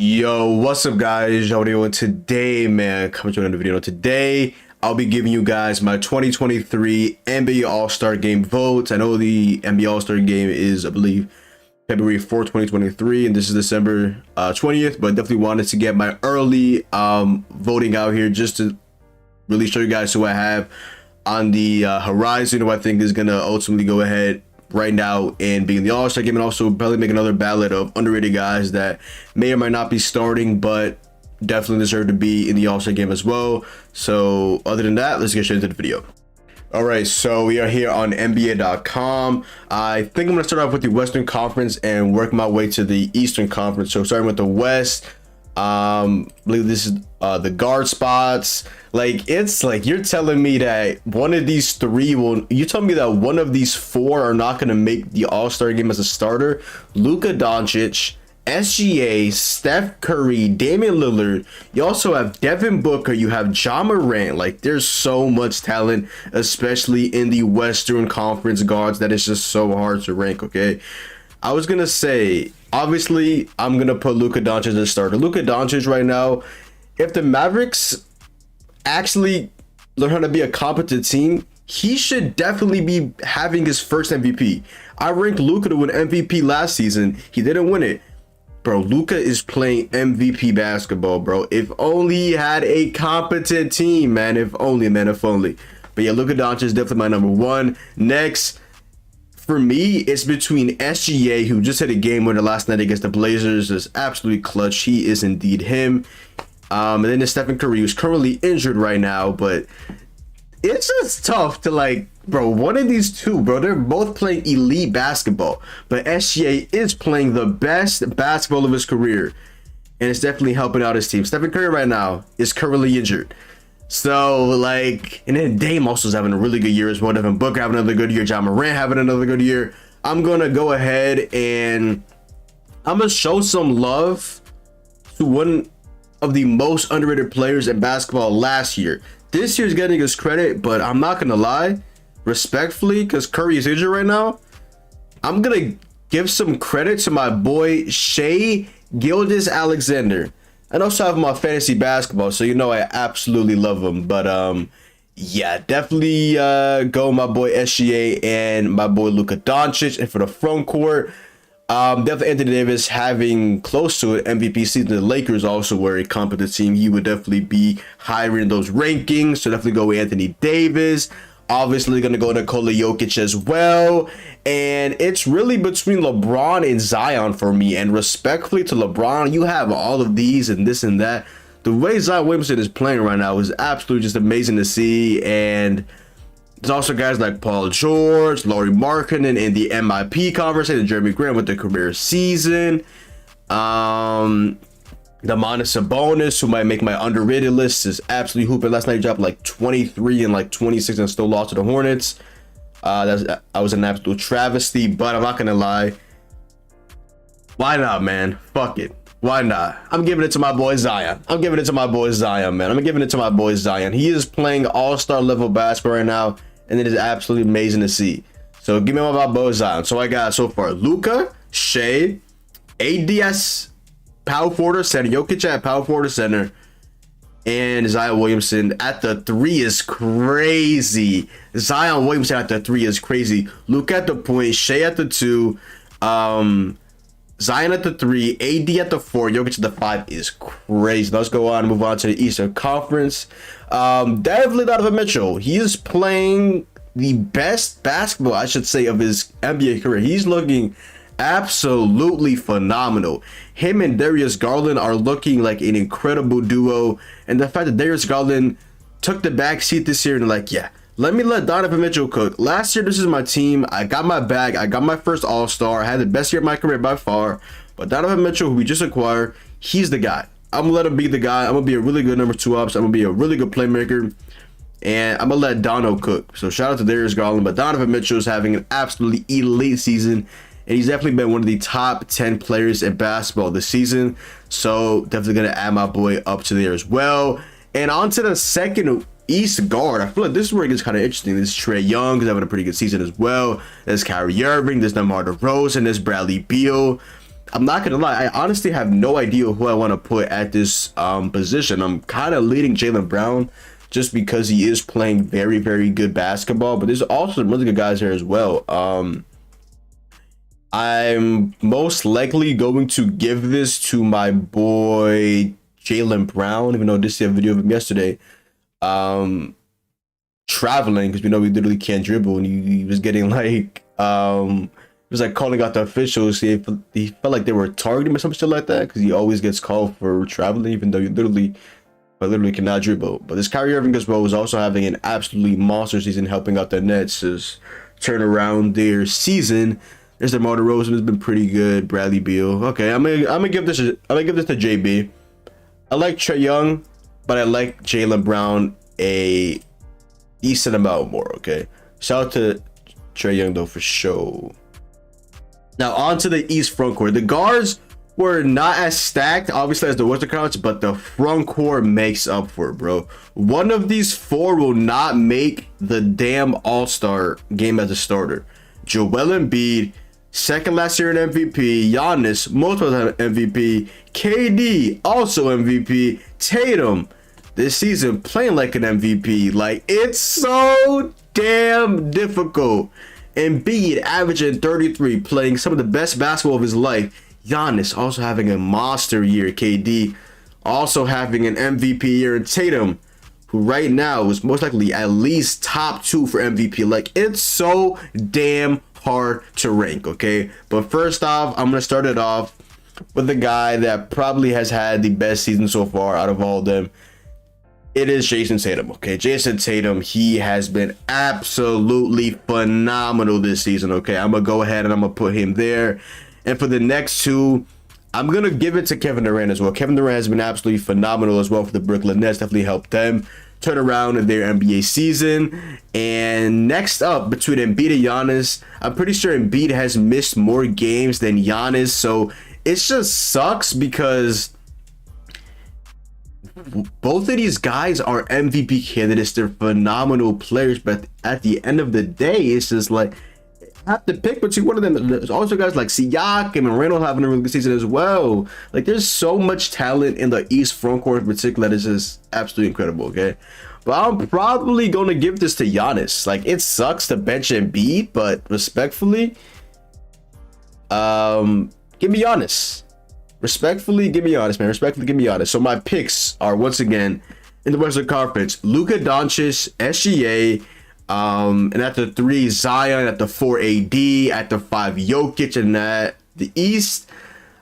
Yo, what's up guys? Yo, today, man, coming to another video. Today, I'll be giving you guys my 2023 NBA All-Star Game votes. I know the NBA All-Star Game is, I believe, February 4th, 2023, and this is December 20th, but definitely wanted to get my early voting out here just to really show you guys who I have on the horizon, who I think is going to ultimately go ahead right now and being the All-Star Game, and also probably make another ballot of underrated guys that may or might not be starting but definitely deserve to be in the All-Star Game as well. So other than that, let's get straight into the video. All right, so we are here on NBA.com. I think I'm gonna start off with the Western Conference and work my way to the Eastern Conference. So starting with the West, I believe this is the guard spots. Like, it's like you're telling me that one of these three will, you tell me that one of these four are not going to make the All-Star Game as a starter? Luka Doncic, SGA, Steph Curry, Damian Lillard. You also have Devin Booker, you have Ja Morant. Like, there's so much talent, especially in the Western Conference guards, that it's just so hard to rank. Okay, I was gonna say, obviously, I'm gonna put Luka Doncic as a starter. Luka Doncic right now, if the Mavericks actually learn how to be a competent team, he should definitely be having his first MVP. I ranked Luka to win MVP last season. He didn't win it. Bro, Luka is playing MVP basketball, bro. If only he had a competent team, man. If only, man, if only. But yeah, Luka Doncic is definitely my number one. Next, for me, it's between SGA, who just had a game winner last night against the Blazers. Is absolutely clutch. He is indeed him. And then there's Stephen Curry, who's currently injured right now, but it's just tough to, like, bro, one of these two, bro, they're both playing elite basketball, but SGA is playing the best basketball of his career, and it's definitely helping out his team. Stephen Curry right now is currently injured. So, like, and then Dame also is having a really good year as well. Devin Booker having another good year. Ja Morant having another good year. I'm going to go ahead and I'm going to show some love to one of the most underrated players in basketball last year. This year's getting his credit, but I'm not going to lie, respectfully, because Curry is injured right now, I'm going to give some credit to my boy Shai Gilgeous-Alexander. And also have my fantasy basketball, so you know I absolutely love him. But yeah, definitely go my boy SGA and my boy Luka Doncic. And for the front court, definitely Anthony Davis having close to an MVP season. The Lakers also were a competent team. He would definitely be higher in those rankings, so definitely go with Anthony Davis. Obviously going to go Nikola Jokic as well. And it's really between LeBron and Zion for me. And respectfully to LeBron, you have all of these and this and that. The way Zion Williamson is playing right now is absolutely just amazing to see. And there's also guys like Paul George, Lauri Markkanen in the MIP conversation, Jeremy Grant with the career season. Domantas Sabonis, who might make my underrated list, is absolutely hooping. Last night he dropped like 23 and like 26 and still lost to the Hornets. That was an absolute travesty, but I'm not gonna lie. Why not, man? Fuck it. Why not? I'm giving it to my boy Zion. I'm giving it to my boy Zion, man. I'm giving it to my boy Zion. He is playing all-star level basketball right now, and it is absolutely amazing to see. So give me my boy Zion. So I got so far Luka, Shai, ADS, power forward center, Jokic at power forward center, and Zion Williamson at the 3 is crazy. Zion Williamson at the 3 is crazy. Luka at the point, Shai at the 2, Zion at the 3, AD at the 4, Jokic at the 5 is crazy. Let's go on and move on to the Eastern Conference. Definitely Donovan Mitchell. He is playing the best basketball, I should say, of his NBA career. He's looking absolutely phenomenal. Him and Darius Garland are looking like an incredible duo, and the fact that Darius Garland took the back seat this year and like, yeah, let me let Donovan Mitchell cook. Last year, this is my team. I got my bag. I got my first All-Star. I had the best year of my career by far. But Donovan Mitchell, who we just acquired, he's the guy. I'm gonna let him be the guy. I'm gonna be a really good number 2 option. I'm gonna be a really good playmaker, and I'm gonna let Dono cook. So shout out to Darius Garland, but Donovan Mitchell is having an absolutely elite season. And he's definitely been one of the top 10 players in basketball this season. So definitely going to add my boy up to there as well. And on to the second East guard. I feel like this is where it gets kind of interesting. This is Trae Young is having a pretty good season as well. There's Kyrie Irving. There's DeMar DeRozan. There's Bradley Beal. I'm not gonna lie, I honestly have no idea who I want to put at this position. I'm kind of leading Jaylen Brown just because he is playing very, very good basketball, but there's also some really good guys here as well. I'm most likely going to give this to my boy Jaylen Brown, even though I did see a video of him yesterday. Traveling, because we know we literally can't dribble, and he was getting like he was like calling out the officials. He felt like they were targeting him or some shit like that, because he always gets called for traveling, even though you literally cannot dribble. But this Kyrie Irving as well was also having an absolutely monster season, helping out the Nets to turn around their season. There's DeMar DeRozan has been pretty good. Bradley Beal. Okay, I'm gonna give this to JB. I like Trae Young, but I like Jaylen Brown a decent amount more. Okay, shout out to Trae Young though for sure. Now on to the East front court. The guards were not as stacked, obviously, as the Western Conference, but the front court makes up for it, bro. One of these four will not make the damn All-Star game as a starter. Joel Embiid, second last year in MVP. Giannis, multiple time MVP. KD, also MVP. Tatum, this season playing like an MVP. Like, it's so damn difficult. Embiid averaging 33, playing some of the best basketball of his life. Giannis also having a monster year. KD also having an MVP year. And Tatum, who right now is most likely at least top 2 for MVP. Like, it's so damn hard to rank, okay? But first off, I'm gonna start it off with the guy that probably has had the best season so far out of all of them. It is Jason Tatum, okay? Jason Tatum, he has been absolutely phenomenal this season, okay? I'm gonna go ahead and I'm gonna put him there. And for the next two, I'm gonna give it to Kevin Durant as well. Kevin Durant has been absolutely phenomenal as well for the Brooklyn Nets. Definitely helped them turn around in their NBA season. And next up, between Embiid and Giannis, I'm pretty sure Embiid has missed more games than Giannis, so it just sucks because both of these guys are MVP candidates. They're phenomenal players, but at the end of the day, it's just like I have to pick between one of them. There's also guys like Siakam and Randall having a really good season as well. Like, there's so much talent in the East front court in particular that is just absolutely incredible, okay? But I'm probably going to give this to Giannis. Like, it sucks to bench Embiid, but respectfully, give me Giannis. Respectfully, give me Giannis, man. Respectfully, give me Giannis. So my picks are, once again, in the Western Conference, Luka Doncic, SGA, and at the 3, Zion. At the 4, AD. At the 5, Jokic. And at the East,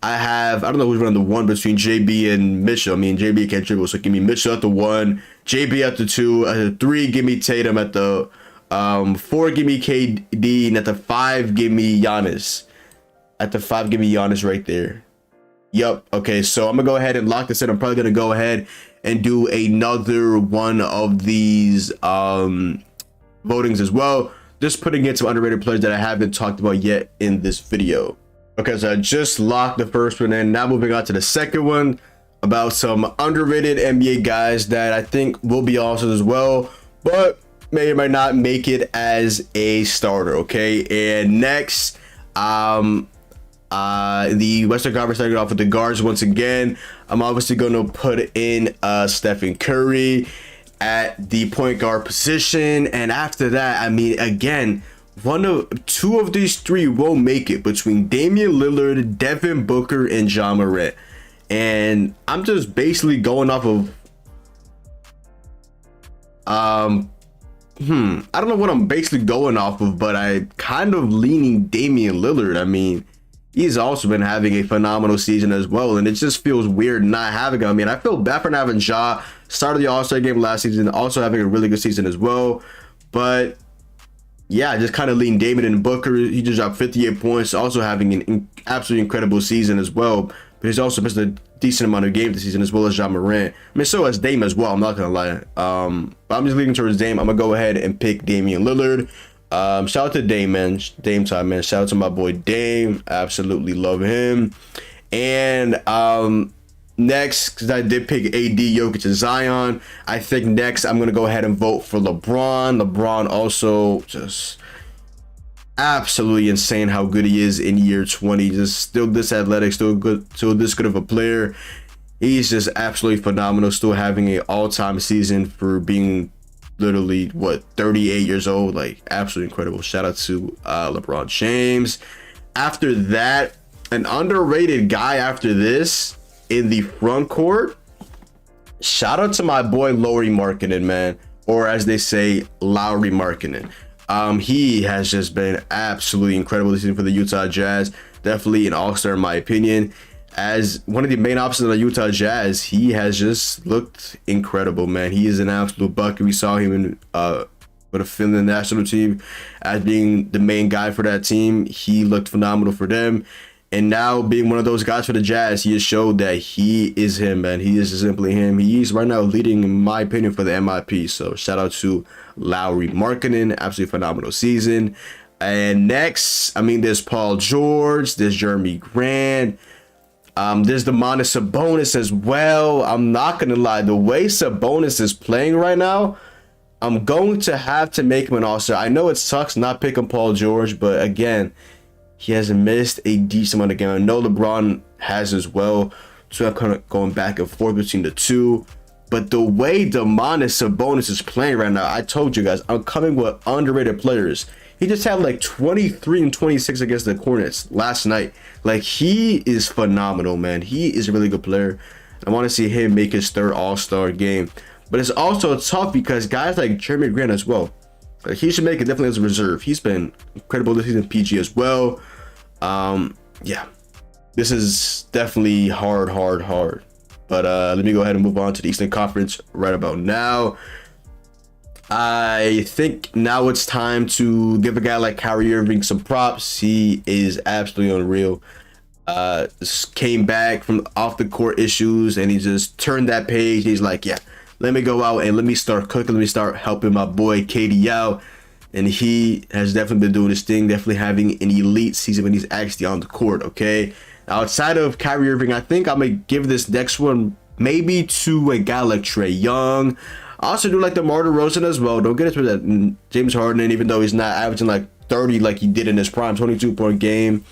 I don't know who's running the 1 between JB and Mitchell. I mean, JB can't dribble, so give me Mitchell at the 1, JB at the 2. At the 3, give me Tatum. At the 4, give me KD. And at the 5, give me Giannis. At the 5, give me Giannis right there. Yep. Okay, so I'm gonna go ahead and lock this in. I'm probably gonna go ahead and do another one of these votings as well, just putting in some underrated players that I haven't talked about yet in this video. Okay, so I just locked the first one in. Now moving on to the second one, about some underrated NBA guys that I think will be awesome as well, but may or might not make it as a starter. Okay, and next, the Western Conference, starting off with the guards once again. I'm obviously going to put in Stephen Curry at the point guard position, and after that, I mean, again, two of these 3 will make it, between Damian Lillard, Devin Booker, and Ja Morant. And I'm just basically going off of I don't know what I'm basically going off of, but I kind of leaning Damian Lillard. I mean, he's also been having a phenomenal season as well, and it just feels weird not having him. I mean, I feel bad for not having Ja. Started the All-Star game last season, also having a really good season as well. But yeah, I just kind of lean David and Booker. He just dropped 58 points, also having an absolutely incredible season as well. But he's also missed a decent amount of games this season, as well as Ja Morant. I mean, so has Dame as well, I'm not going to lie. But I'm just leaning towards Dame. I'm going to go ahead and pick Damian Lillard. Shout out to Dame, man. Dame time, man. Shout out to my boy Dame. Absolutely love him. And next, because I did pick AD, Jokic, and Zion, I think next I'm going to go ahead and vote for LeBron. LeBron also just Absolutely insane how good he is in year 20. Just still this athletic, still good, still this good of a player. He's just absolutely phenomenal. Still having an all-time season for being literally what 38 years old. Like absolutely incredible. Shout out to LeBron James. After that, an underrated guy after this in the front court. Shout out to my boy Lauri Markkanen, man, or as they say, Lauri Markkanen. He has just been absolutely incredible this season for the Utah Jazz. Definitely an all-star in my opinion. As one of the main options of the Utah Jazz, he has just looked incredible, man. He is an absolute bucket. We saw him in with a Finland national team as being the main guy for that team. He looked phenomenal for them. And now being one of those guys for the Jazz, he has showed that he is him, man. He is simply him. He's right now leading, in my opinion, for the MIP. So shout out to Lauri Markkanen. Absolutely phenomenal season. And next, I mean, there's Paul George. There's Jeremy Grant. There's Domantas Sabonis as well. I'm not going to lie. The way Sabonis is playing right now, I'm going to have to make him an all-star. I know it sucks not picking Paul George, but again, he hasn't missed a decent amount of games. I know LeBron has as well, so I'm kind of going back and forth between the two. But the way Domantas Sabonis is playing right now, I told you guys, I'm coming with underrated players. He just had like 23 and 26 against the Hornets last night. Like, he is phenomenal, man. He is a really good player. I want to see him make his third All-Star game. But it's also tough because guys like Jeremy Grant as well, like, he should make it definitely as a reserve. He's been incredible this season, PG as well. Yeah, this is definitely hard. But let me go ahead and move on to the Eastern Conference right about now. I think now it's time to give a guy like Kyrie Irving some props. He is absolutely unreal. Just came back from off the court issues and he just turned that page. He's like, yeah, let me go out and let me start cooking. Let me start helping my boy KD out. And he has definitely been doing his thing, definitely having an elite season when he's actually on the court, okay? Outside of Kyrie Irving, I think I'm going to give this next one maybe to a guy like Trae Young. I also do like DeMar DeRozan as well. Don't get it to that James Harden, even though he's not averaging like 30 like he did in his prime, 22-point game,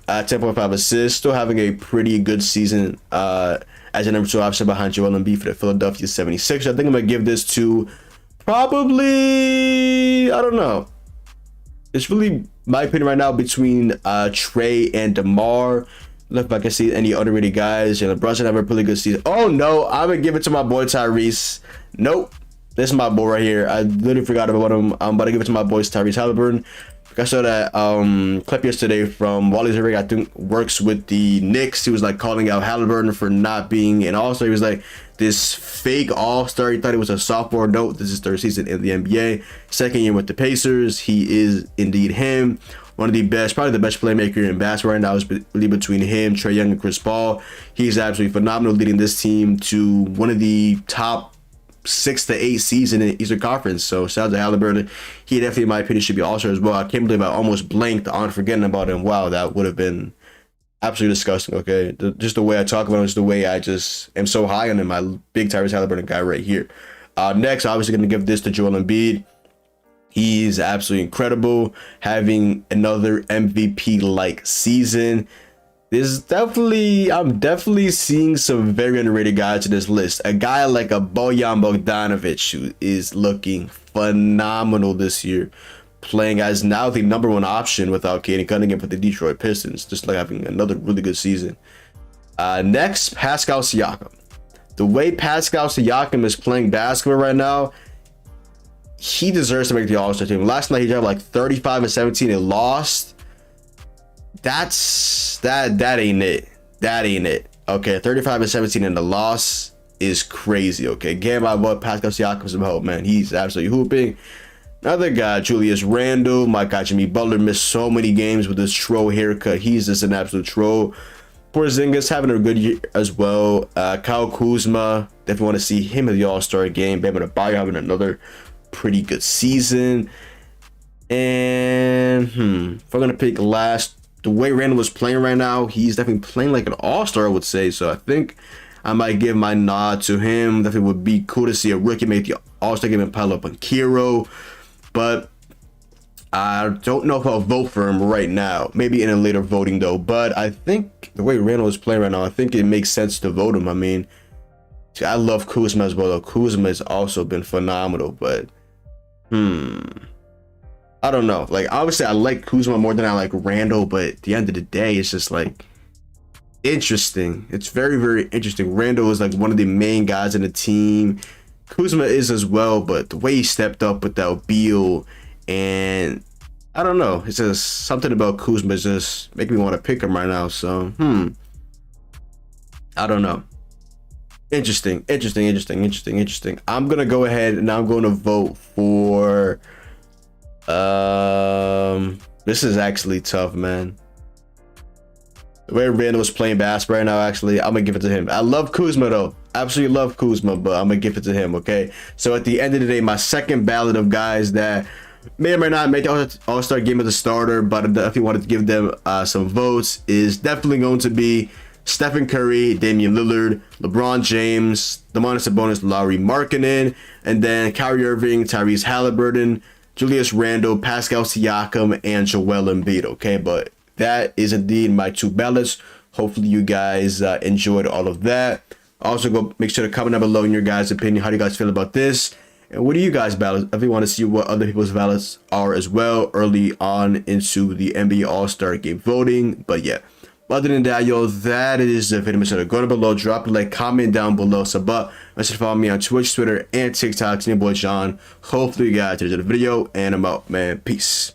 10.5 assists, still having a pretty good season as a number 2 option behind Joel Embiid for the Philadelphia 76ers. I think I'm going to give this to probably, I don't know. It's really my opinion right now between Trae and DeMar. Look if I can see any underrated guys. Jalen Brunson have a really good season. Oh no, I'm gonna give it to my boy Tyrese. Nope, this is my boy right here. I literally forgot about him. I'm about to give it to my boy Tyrese Halliburton. I saw that clip yesterday from Wally Zurich, I think works with the Knicks. He was like calling out Halliburton for not being an all-star. He was like, this fake all-star. He thought he was a sophomore. No, this is third season in the NBA. Second year with the Pacers. He is indeed him. One of the best, probably the best playmaker in basketball right now is really between him, Trae Young, and Chris Paul. He's absolutely phenomenal, leading this team to one of the top 6 to 8 seeds in the Eastern Conference. So shout out to Halliburton. He definitely, in my opinion, should be all-star as well. I can't believe I almost blanked on forgetting about him. Wow, that would have been absolutely disgusting. Okay, just the way I talk about him, just the way I just am so high on him. My big Tyrese Halliburton guy right here. Next, obviously going to give this to Joel Embiid. He's absolutely incredible, having another MVP-like season. I'm definitely seeing some very underrated guys in this list. A guy like a Bojan Bogdanovic, who is looking phenomenal this year, playing as now the number 1 option without Kaden Cunningham for the Detroit Pistons, just like having another really good season. Next, Pascal Siakam. The way Pascal Siakam is playing basketball right now, he deserves to make the All-Star team. Last night he dropped like 35 and 17 and lost. That ain't it. That ain't it. Okay, 35 and 17 and the loss is crazy. Okay, get my boy Pascal Siakam some help, man. He's absolutely hooping. Another guy, Julius Randle. My guy, Jimmy Butler, missed so many games with his troll haircut. He's just an absolute troll. Porzingis having a good year as well. Kyle Kuzma, definitely want to see him in the All-Star game. Bam Adebayo having another pretty good season. And if I'm gonna pick last, the way Randall is playing right now, he's definitely playing like an all-star, I would say. So I think I might give my nod to him. Definitely would be cool to see a rookie make the all-star game and pile up on Kiro. But I don't know if I'll vote for him right now. Maybe in a later voting though. But I think the way Randall is playing right now, I think it makes sense to vote him. I mean, see, I love Kuzma as well. Kuzma has also been phenomenal, but I don't know. Like, obviously, I like Kuzma more than I like Randall, but at the end of the day, it's just like interesting. It's very, very interesting. Randall is like one of the main guys in the team. Kuzma is as well, but the way he stepped up without Beal, and I don't know. It's just something about Kuzma just making me want to pick him right now. So, I don't know. Interesting. I'm gonna go ahead and I'm going to vote for. This is actually tough, man. The way Randall was playing basketball right now, actually, I'm gonna give it to him. I love Kuzma though. Absolutely love Kuzma, but I'm gonna give it to him. Okay. So at the end of the day, my second ballot of guys that may or may not make the All-Star game as a starter, but I definitely wanted to give them some votes, is definitely going to be Stephen Curry, Damian Lillard, LeBron James, Domantas Sabonis, Lauri Markkanen, and then Kyrie Irving, Tyrese Halliburton, Julius Randle, Pascal Siakam, and Joel Embiid. Okay, but that is indeed my 2 ballots. Hopefully you guys enjoyed all of that. Also, go make sure to comment down below in your guys' opinion. How do you guys feel about this? And what do you guys ballots? If you want to see what other people's ballots are as well early on into the NBA All-Star Game voting. But yeah, other than that, yo, that is the video. Make sure to go down below, drop a like, comment down below, sub up. Make sure to follow me on Twitch, Twitter, and TikTok. It's your boy John. Hopefully you guys enjoyed the video, and I'm out, man. Peace.